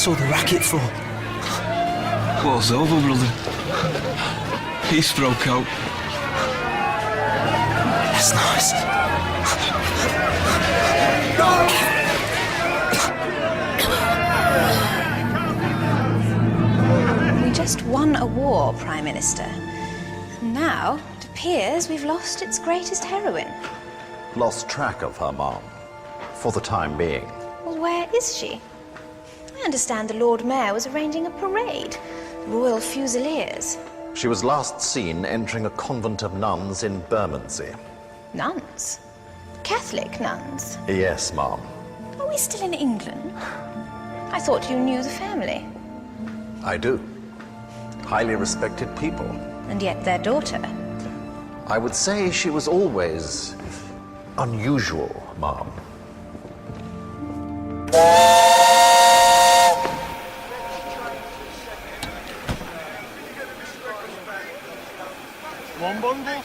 What's all the racket for? War's over, brother. Peace broke out. That's nice. We just won a war, Prime Minister. And now, it appears we've lost its greatest heroine. Lost track of her, Mom. For the time being. Well, where is she? I understand the Lord Mayor was arranging a parade. Royal Fusiliers. She was last seen entering a convent of nuns in Bermondsey. Nuns? Catholic nuns? Yes, Mom. Are we still in England? I thought you knew the family. I do. Highly respected people. And yet their daughter. I would say she was always unusual, Mom. One bundle?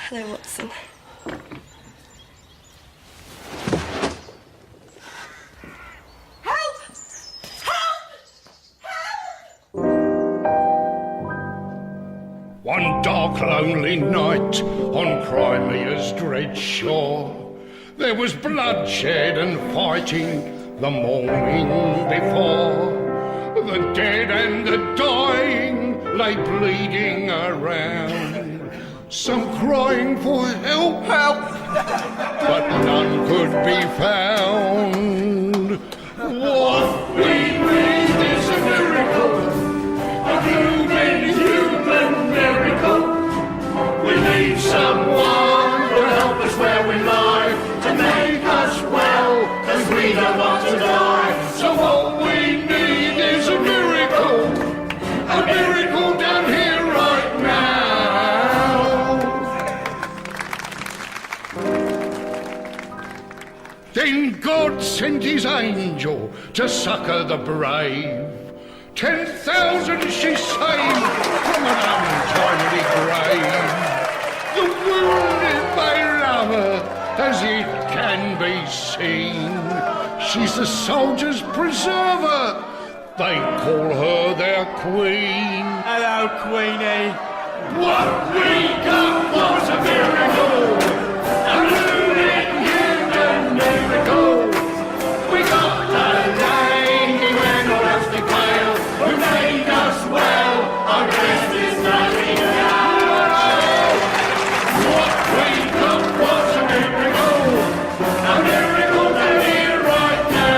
Hello, Watson. Help! Help! Help! One dark, lonely night on Crimea's dread shore, there was bloodshed and fighting the morning before. The dead and the dying lay bleeding around, some crying for help, but none could be found. What we need is a miracle, a human miracle. We need someone to help us where we lie, to make us well, cause we don't want to die. So what we need is a miracle down here right now. Then God sent his angel to succor the brave. 10,000 she saved from an untimely grave. The wounded may love her, as it can be seen. She's the soldiers' preserver. They call her their queen. Hello, Queenie. What we got was a miracle, a living human miracle. We got the lady when all else failed, who made us well. Our rest is nothing now. What we got was a miracle to hear right now.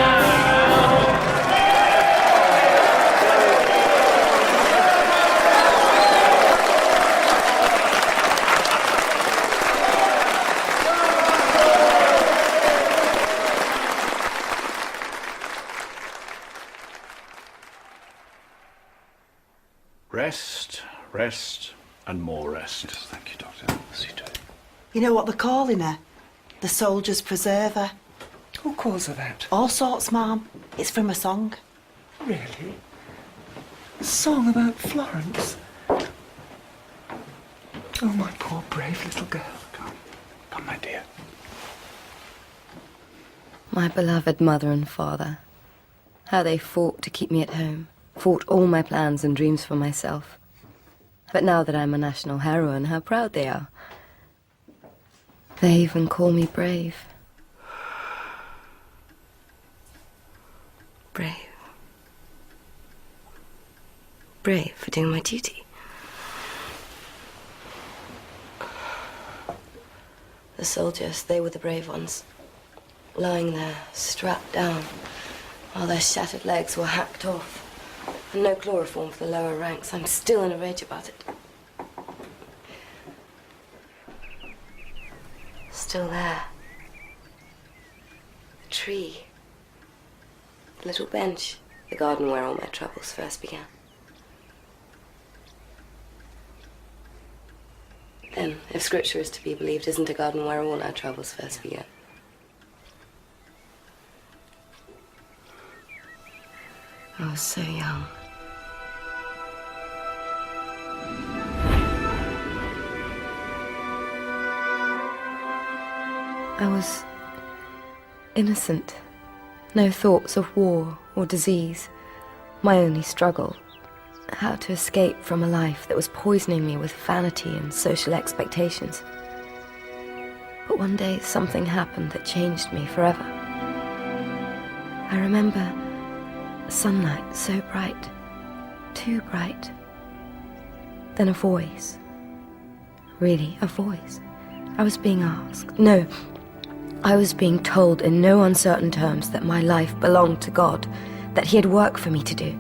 Rest, rest, and more rest. Yes, thank you, Doctor. Sito. You know what they're calling her? The soldier's preserver. Who calls her that? All sorts, Ma'am. It's from a song. Really? A song about Florence? Oh, my poor brave little girl. Come, my dear. My beloved mother and father. How they fought to keep me at home. Fought all my plans and dreams for myself. But now that I'm a national heroine, how proud they are. They even call me brave. Brave. Brave for doing my duty. The soldiers, they were the brave ones. Lying there, strapped down, while their shattered legs were hacked off. And no chloroform for the lower ranks. I'm still in a rage about it. Still there. The tree. The little bench. The garden where all my troubles first began. Then, if scripture is to be believed, isn't a garden where all our troubles first began? I was so young. I was innocent. No thoughts of war or disease. My only struggle, how to escape from a life that was poisoning me with vanity and social expectations. But one day something happened that changed me forever. I remember sunlight so bright, too bright. Then a voice. Really, a voice. I was being asked. No, I was being told in no uncertain terms that my life belonged to God, that He had work for me to do.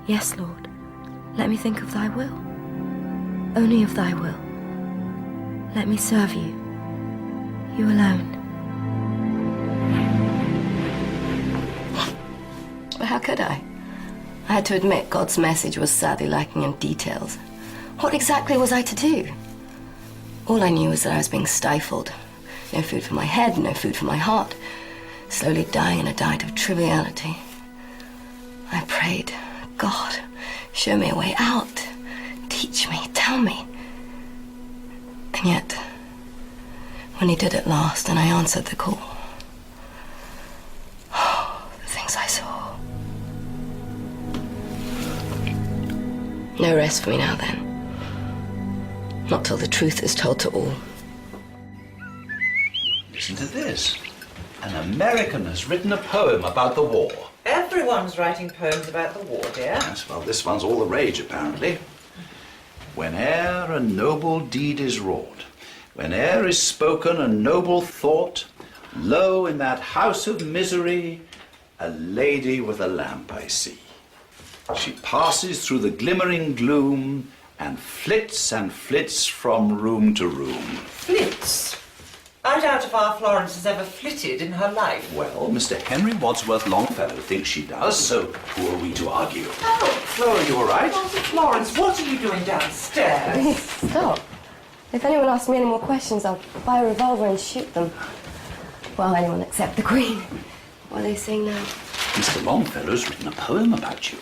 Yes, Lord, let me think of Thy will. Only of Thy will. Let me serve You. You alone. But how could I? I had to admit God's message was sadly lacking in details. What exactly was I to do? All I knew was that I was being stifled. No food for my head, no food for my heart. Slowly dying in a diet of triviality. I prayed, God, show me a way out. Teach me, tell me. And yet, when He did at last and I answered the call, the things I saw. No rest for me now then. Not till the truth is told to all. Listen to this. An American has written a poem about the war. Everyone's writing poems about the war, dear. Yes, well, this one's all the rage, apparently. Whene'er a noble deed is wrought, whene'er is spoken a noble thought, lo, in that house of misery, a lady with a lamp I see. She passes through the glimmering gloom and flits from room to room. Flits? I doubt if our Florence has ever flitted in her life. Well, Mr. Henry Wadsworth Longfellow thinks she does, so who are we to argue? Oh, Flora, you all right? Florence, what are you doing downstairs? Please, stop. If anyone asks me any more questions, I'll buy a revolver and shoot them. Well, anyone except the Queen. What are they saying now? Mr. Longfellow's written a poem about you.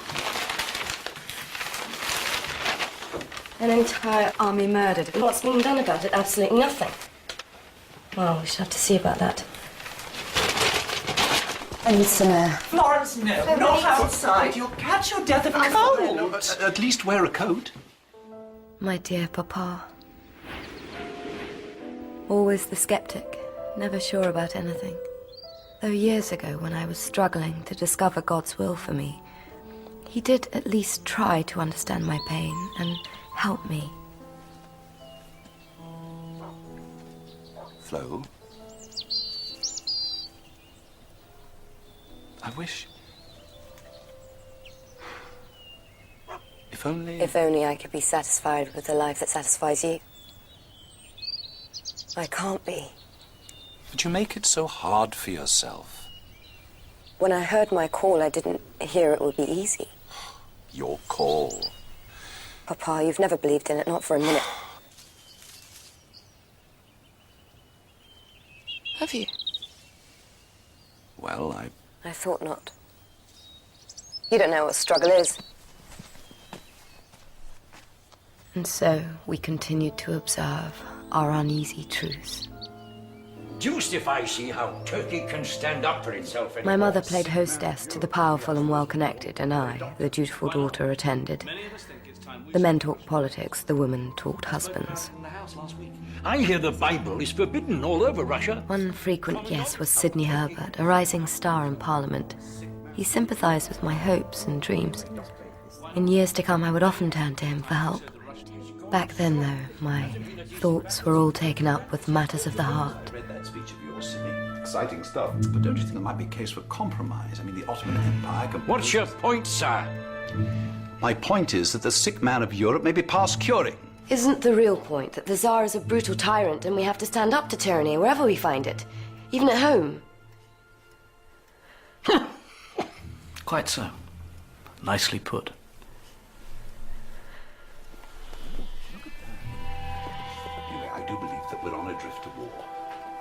An entire army murdered. And what's being done about it? Absolutely nothing. Well, we shall have to see about that. I need some air. Florence, no, not outside. You'll catch your death of cold. At least wear a coat. My dear Papa. Always the skeptic, never sure about anything. Though years ago, when I was struggling to discover God's will for me, he did at least try to understand my pain and help me. Flo? I wish... If only... If only I could be satisfied with the life that satisfies you. I can't be. But you make it so hard for yourself. When I heard my call, I didn't hear it would be easy. Your call. Papa, you've never believed in it, not for a minute. Have you? Well, I thought not. You don't know what struggle is. And so we continued to observe our uneasy truce. Deuced if I see how Turkey can stand up for itself anymore. My mother played hostess to the powerful and well-connected, and I, the dutiful daughter, attended. The men talked politics, the women talked husbands. I hear the Bible is forbidden all over Russia. One frequent guest was Sidney Herbert, a rising star in Parliament. He sympathized with my hopes and dreams. In years to come, I would often turn to him for help. Back then, though, my thoughts were all taken up with matters of the heart. Read that speech of yours, Sidney. Exciting stuff. But don't you think there might be a case for compromise? I mean, the Ottoman Empire... What's your point, sir? My point is that the sick man of Europe may be past curing. Isn't the real point that the Tsar is a brutal tyrant and we have to stand up to tyranny wherever we find it, even at home? Quite so. Nicely put. Anyway, I do believe that we're on a drift to war.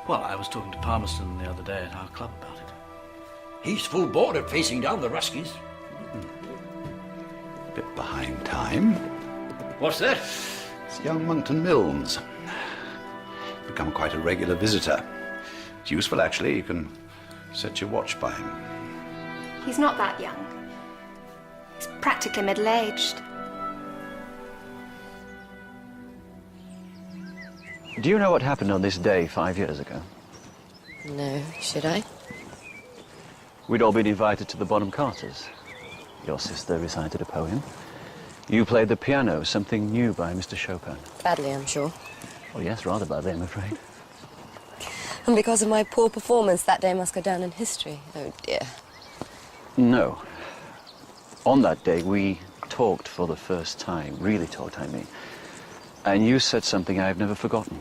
Well, I was talking to Palmerston the other day at our club about it. He's full board at facing down the Ruskies. A bit behind time. What's that? It's young Monckton Milnes. Become quite a regular visitor. It's useful, actually. You can set your watch by him. He's not that young. He's practically middle-aged. Do you know what happened on this day 5 years ago? No, should I? We'd all been invited to the Bonham Carters. Your sister recited a poem. You played the piano, something new by Mr. Chopin. Badly, I'm sure. Oh, yes, rather badly, I'm afraid. And because of my poor performance, that day must go down in history. Oh, dear. No. On that day, we talked for the first time. Really talked, I mean. And you said something I've never forgotten.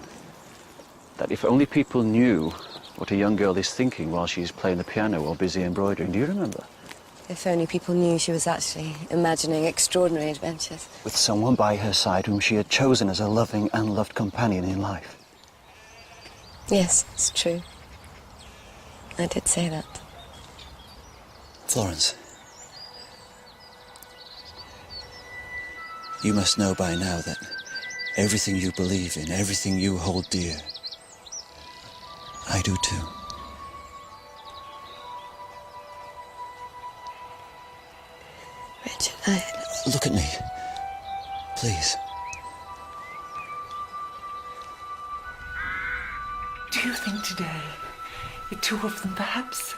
That if only people knew what a young girl is thinking while she's playing the piano or busy embroidering. Do you remember? If only people knew she was actually imagining extraordinary adventures. With someone by her side whom she had chosen as a loving and loved companion in life. Yes, it's true. I did say that. Florence, you must know by now that everything you believe in, everything you hold dear, I do too. Richard, Look at me, please. Do you think today the two of them perhaps